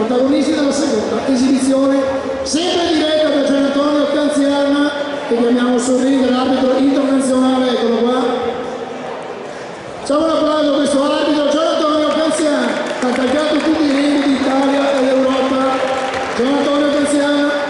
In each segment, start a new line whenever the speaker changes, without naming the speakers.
protagonisti della seconda esibizione, sempre in diretta da Gian Antonio Canziana, che chiamiamo sul ring l'arbitro internazionale, eccolo qua. Facciamo un applauso a questo arbitro, Gian Antonio Canziana, ha tagliato tutti i ring d'Italia e d'Europa. Gian Antonio Canziana.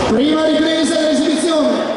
Prima ripresa dell'esibizione.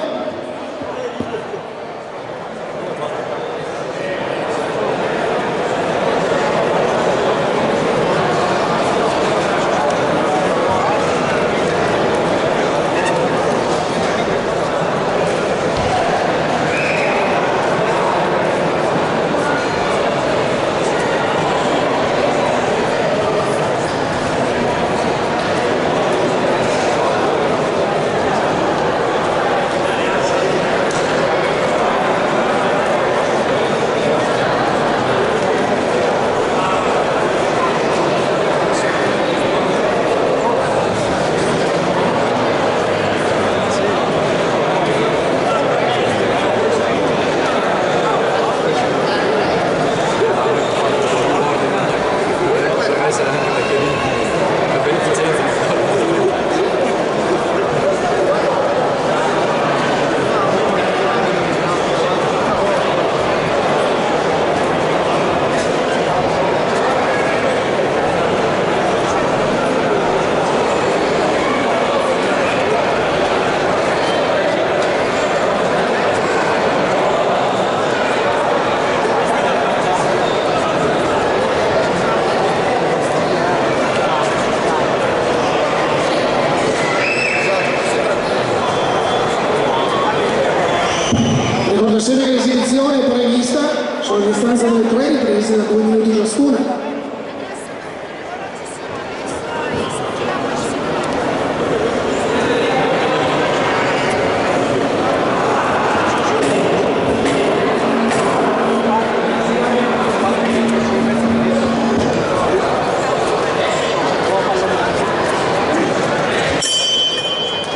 Ricordo sempre che l'esibizione è prevista sulla distanza delle 3 riprese da 2 minuti ciascuna.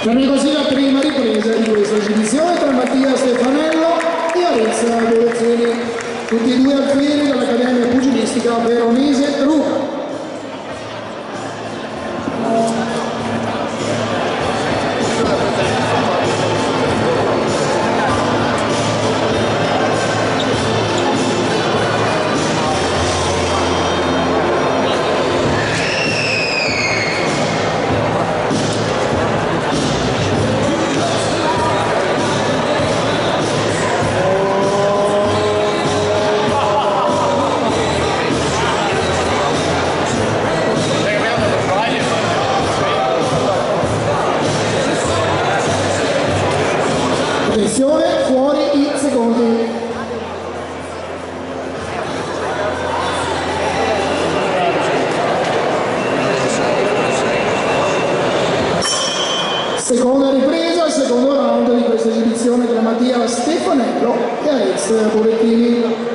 Termina così la prima ripresa di questa esibizione tra Mattia Stefanello e Arezza Bolezzini, tutti e due alfieri dall'Accademia Pugilistica Veronese Roma. Attenzione, fuori i secondi. Seconda ripresa, secondo round di questa esibizione tra Mattia Stefanello e Arezza Bolettini.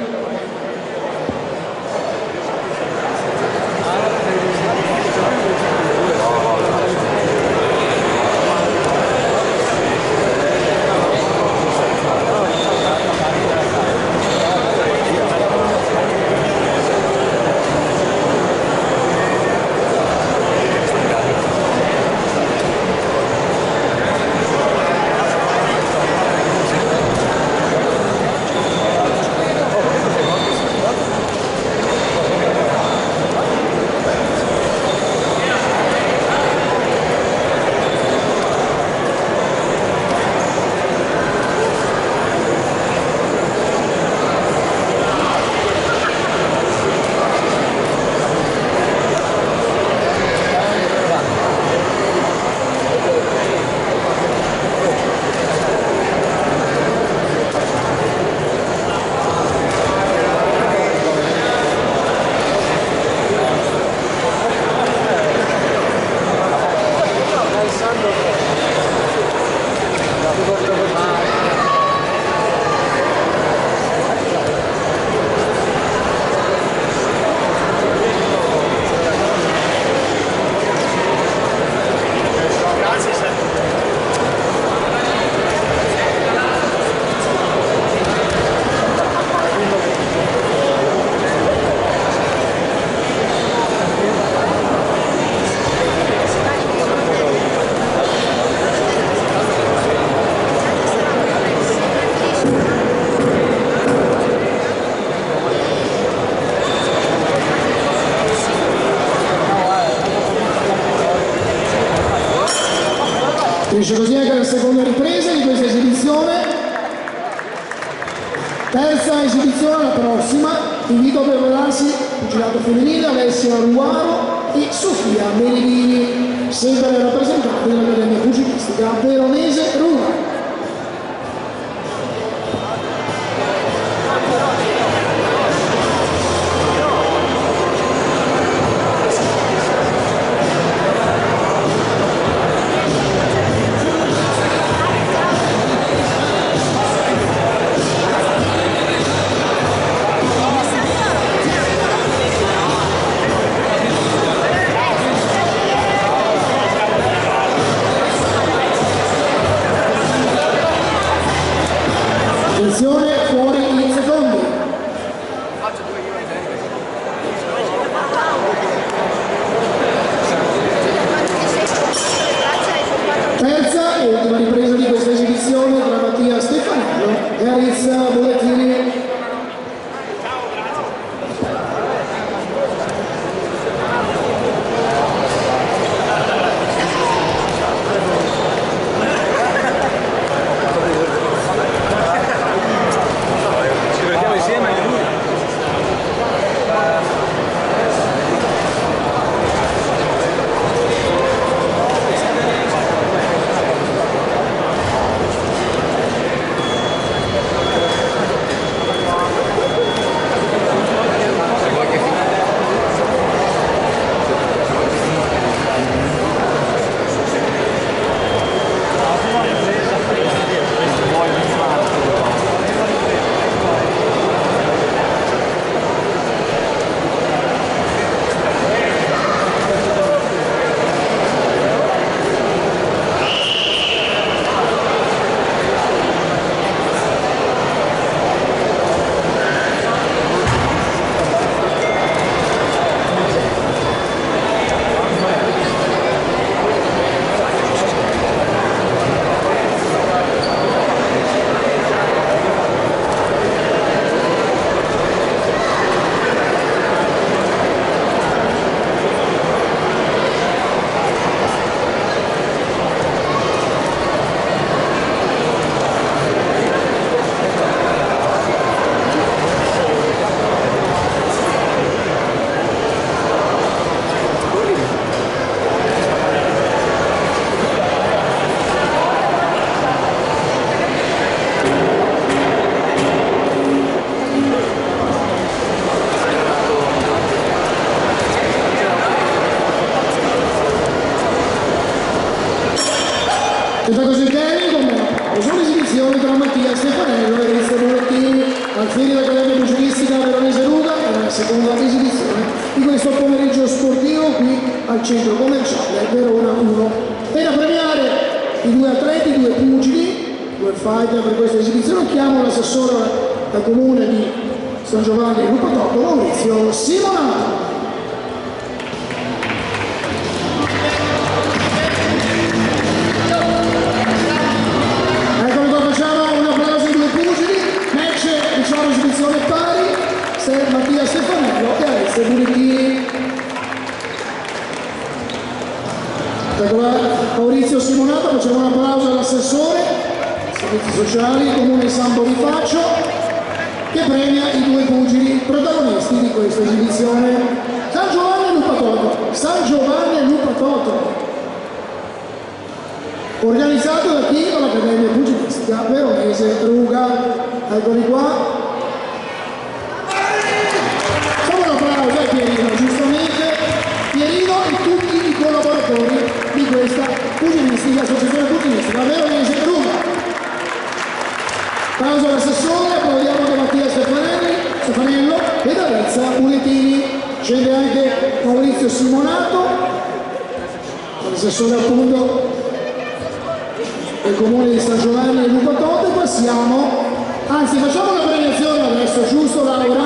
Finisce così anche la seconda ripresa di questa esibizione. Terza esibizione, la prossima. Invito a prepararsi pugilato femminile Alessia Ruaro e Sofia Benedini, sempre rappresentanti dell'Accademia Pugilistica Veronese Ruga. Attenzione, fuori in secondi. Terza e ultima ripresa di questa esibizione tra Mattia Stefanello e Arizza Bollettini. E fa così bene come un'esibizione tra Mattia Stefanello e Arizza Bollettini al fine dell'Accademia Pugilistica Veronese Ruga, e la seconda esibizione di questo pomeriggio sportivo qui al centro commerciale Verona 1. E da premiare i due atleti, i due pugili, due fighter per questa esibizione. Chiamo l'assessore del comune di San Giovanni e Lupatotto, Maurizio Simonato. Esibizione pari, Mattia Stefanello e Arizza Bollettini. Maurizio Simonato, facciamo un applauso all'assessore, servizi sociali, comune di San Bonifacio, che premia i due pugili protagonisti di questa esibizione. San Giovanni e Lupatotto, San Giovanni e Lupatotto, organizzato da chi? Dall'Accademia Pugilistica Veronese Ruga. Eccoli qua. Pierino, giustamente Pierino e tutti i collaboratori di questa pugilistica, associazione pugilistica Veronese Ruga. Applauso all'assessore, applaudiamo da Mattia Stefanello ed Arizza Bollettini. Scende anche Maurizio Simonato, l'assessore appunto del comune di San Giovanni e Lupatotto. E passiamo, anzi facciamo la premiazione adesso, giusto Laura?